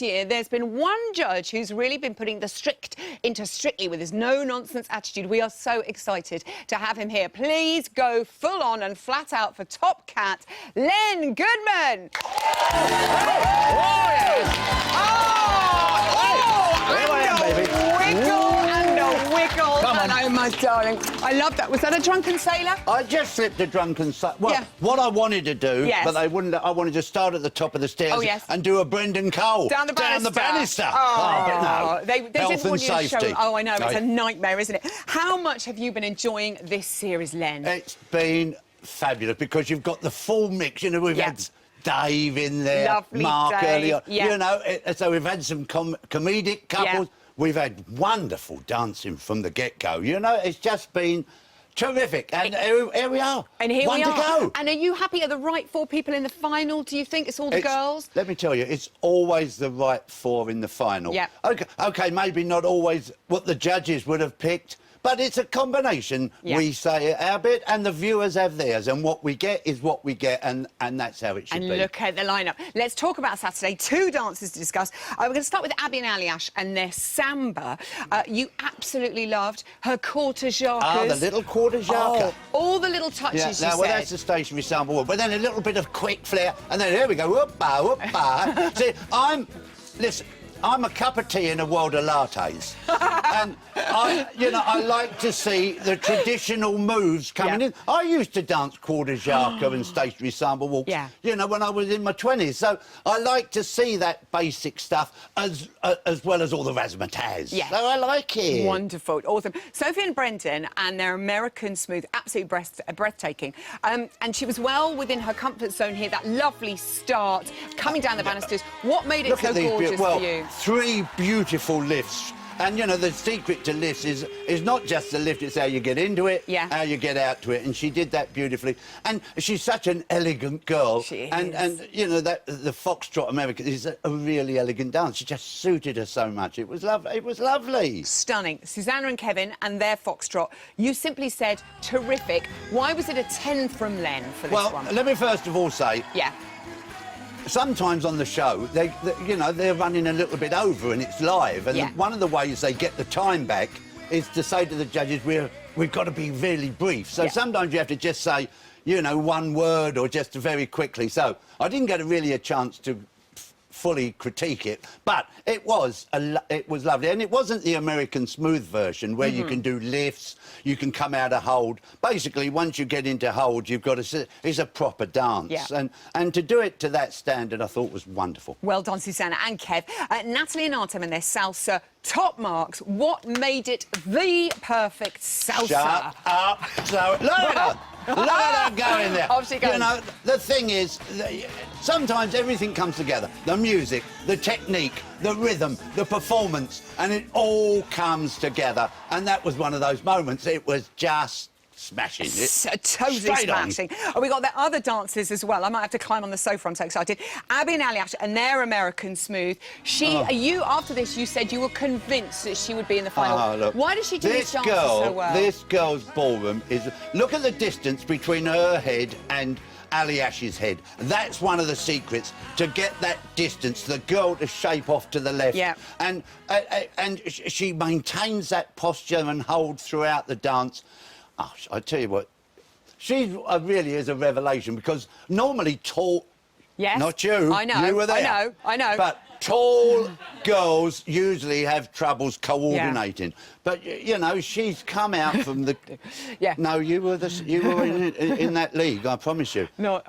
year, there's been one judge who's really been putting the strict into strictly with his no-nonsense attitude. We are so excited to have him here. Please go full on and flat out for top cat, Len Goodman. Hello, my darling. I love that. Was that a drunken sailor? I just slipped a drunken sailor. Well, what I wanted to do, but they wouldn't. I wanted to start at the top of the stairs and do a Brendon Cole down the banister. But no. They Health didn't want and you to safety. show. Oh, I know. It's a nightmare, isn't it? How much have you been enjoying this series, Len? It's been fabulous because you've got the full mix. You know, we've had Dave in there, lovely Mark Dave. earlier. You know, so we've had some comedic couples. We've had wonderful dancing from the get-go. You know, it's just been terrific. And here we are. And here we are. One to go. And are you happy? Are the right four people in the final, do you think? It's all the girls? Let me tell you, it's always the right four in the final. Yeah. OK, maybe not always what the judges would have picked, but it's a combination. We say at our bit, and the viewers have theirs, and what we get is what we get, and that's how it should be. And look at the lineup. Let's talk about Saturday. Two dances to discuss. We're going to start with Abbey and Aljaž and their samba. You absolutely loved her quarter-jacques. Ah, the little quarter-jacques. Oh, all the little touches you well, said. that's the stationary samba. But then a little bit of quick flair, and then here we go, whoop-ba, whoop-ba. See, listen, I'm a cup of tea in a world of lattes. And I like to see the traditional moves coming in. I used to dance quarter-jacques and stationary samba walks, you know, when I was in my 20s. So I like to see that basic stuff as well as all the razzmatazz. So I like it. Wonderful. Awesome. Sophie and Brendon and their American smooth, absolutely breathtaking. And she was well within her comfort zone here, that lovely start, coming down the banisters. What made it so gorgeous for you? 3 beautiful lifts. And, you know, the secret to lifts is not just the lift, it's how you get into it, how you get out to it. And she did that beautifully. And she's such an elegant girl. She is. And you know, the Foxtrot American is a really elegant dance. She just suited her so much. It was lovely. It was lovely. Stunning. Susanna and Kevin and their Foxtrot. You simply said terrific. Why was it a 10 from Len for this one? Well, let me first of all say... Sometimes on the show, you know, they're running a little bit over and it's live. And one of the ways they get the time back is to say to the judges, we've got to be really brief. So sometimes you have to just say, you know, one word or just very quickly. So I didn't get really a chance to fully critique it, but it was lovely. And it wasn't the American smooth version where you can do lifts, you can come out of hold. Basically, once you get into hold, you've got to... It's a proper dance. And to do it to that standard, I thought was wonderful. Well done, Susanna and Kev. Natalie and Artem and their salsa, top marks. What made it the perfect salsa? Shut up. So, look at her. Look at her going there. Off she goes. You know, the thing is, sometimes everything comes together. The music, the technique, the rhythm, the performance, and it all comes together. And that was one of those moments. It was just... smashing it. Totally smashing. Oh, we got the other dancers as well. I might have to climb on the sofa, I'm so excited. Abbey and Aljaž and their American smooth. You, after this, you said you were convinced that she would be in the final. Look, why does she do this dance so well? This girl's ballroom is... Look at the distance between her head and Aljaž's head. That's one of the secrets, to get that distance, the girl to shape off to the left. And she maintains that posture and hold throughout the dance. Oh, I tell you what, she really is a revelation, because normally tall... Yes. Not you. I know. You were there. I know. But tall girls usually have troubles coordinating. But, you know, she's come out from the... No, you were in that league, I promise you. No.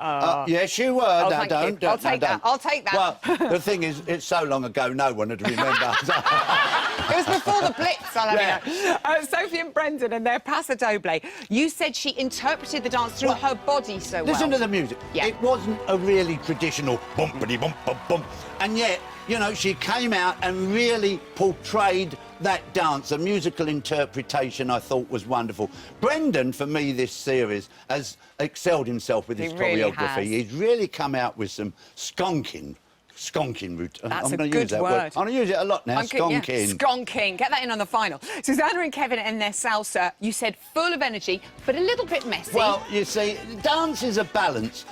Yes, you were. Oh, no, don't. I'll take that. I'll take that. Well, the thing is, it's so long ago, no one would remember. It was before the Blitz, I'll have you know. Sophie and Brendon and their Paso Doble. You said she interpreted the dance through her body so well. Listen to the music. It wasn't a really traditional bumpity-bump-bump-bump. And yet, you know, she came out and really portrayed that dance. A musical interpretation, I thought, was wonderful. Brendon, for me, this series, has excelled himself with his choreography. He's really come out with some skonking skonking routine. That's I'm a gonna good use that word. I'm going to use it a lot now, skonking. Yeah. Skonking. Get that in on the final. Susanna and Kevin in their salsa, you said full of energy, but a little bit messy. Well, you see, dance is a balance.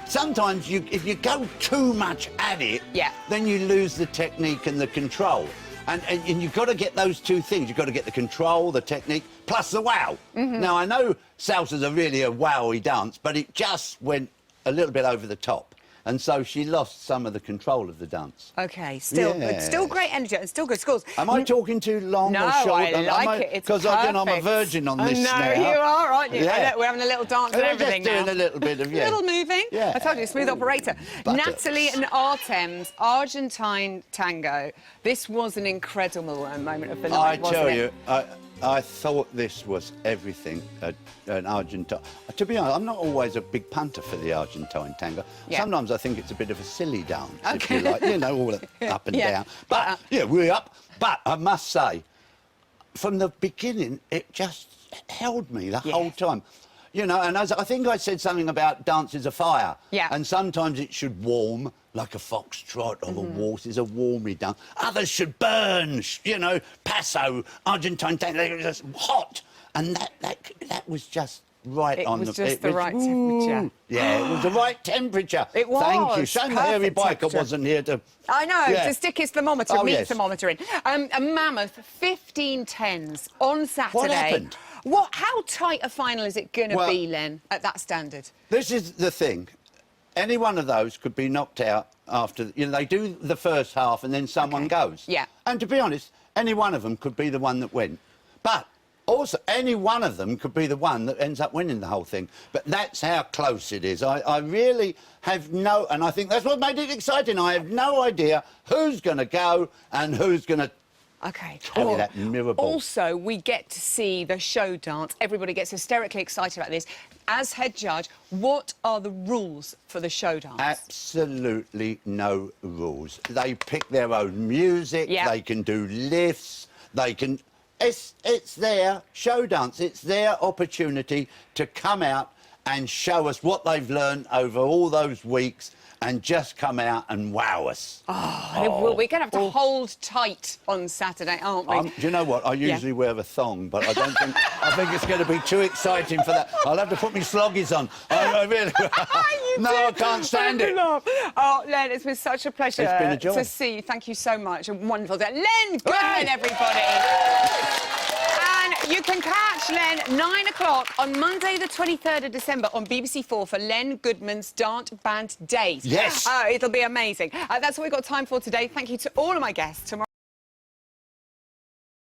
Sometimes if you go too much at it, then you lose the technique and the control. And you've got to get those two things. You've got to get the control, the technique, plus the wow. Now, I know salsa's really a wowy dance, but it just went a little bit over the top. And so she lost some of the control of the dance. OK, still great energy and still good scores. Am I talking too long or short? No, I like it. It's because again, I'm a virgin on this now. No, you are, aren't you? Yeah. We're having a little dance and everything just now. doing a little bit of, A little moving. Yeah. I told you, smooth operator. Natalie and Artem's Argentine tango. This was an incredible moment of the night, wasn't it? I tell you, I thought this was everything, an Argentine. To be honest, I'm not always a big punter for the Argentine tango. Yeah. Sometimes I think it's a bit of a silly dance, if you like. You know, all up and down. But, we're up. But I must say, from the beginning, it just held me the whole time. You know, and I think I said something about dance is a fire. Yeah. And sometimes it should warm, like a foxtrot or a waltz is a warmy dance. Others should burn, you know, paso, Argentine tango, they were just hot. And that was just right on the... It was just the right temperature. Yeah, it was the right temperature. It was. Thank you. Shame the hairy biker wasn't here to... I know, to stick his thermometer, thermometer in. A mammoth 15 tens on Saturday. What happened? How tight a final is it going to be, Len, at that standard? This is the thing. Any one of those could be knocked out after... You know, they do the first half and then someone goes. Yeah. And to be honest, any one of them could be the one that went. But also, any one of them could be the one that ends up winning the whole thing. But that's how close it is. I really have no... And I think that's what made it exciting. I have no idea who's going to go and who's going to... OK. That mirror ball. Also, we get to see the show dance. Everybody gets hysterically excited about this. As head judge, what are the rules for the show dance? Absolutely no rules. They pick their own music. They can do lifts. They can... It's their show dance. It's their opportunity to come out and show us what they've learned over all those weeks and just come out and wow us. We're going to have to hold tight on Saturday, aren't we? Do you know what? I usually wear a thong, but I don't think... I think it's going to be too exciting for that. I'll have to put my sloggies on. I really... No, I can't stand it. Oh, Len, it's been such a pleasure it's been a joy. to see you. Thank you so much. A wonderful day. Len Goodman, everybody. You can catch Len 9 o'clock on Monday the 23rd of December on BBC4 for Len Goodman's Dance Band Days. Yes. It'll be amazing. That's all we've got time for today. Thank you to all of my guests. Tomorrow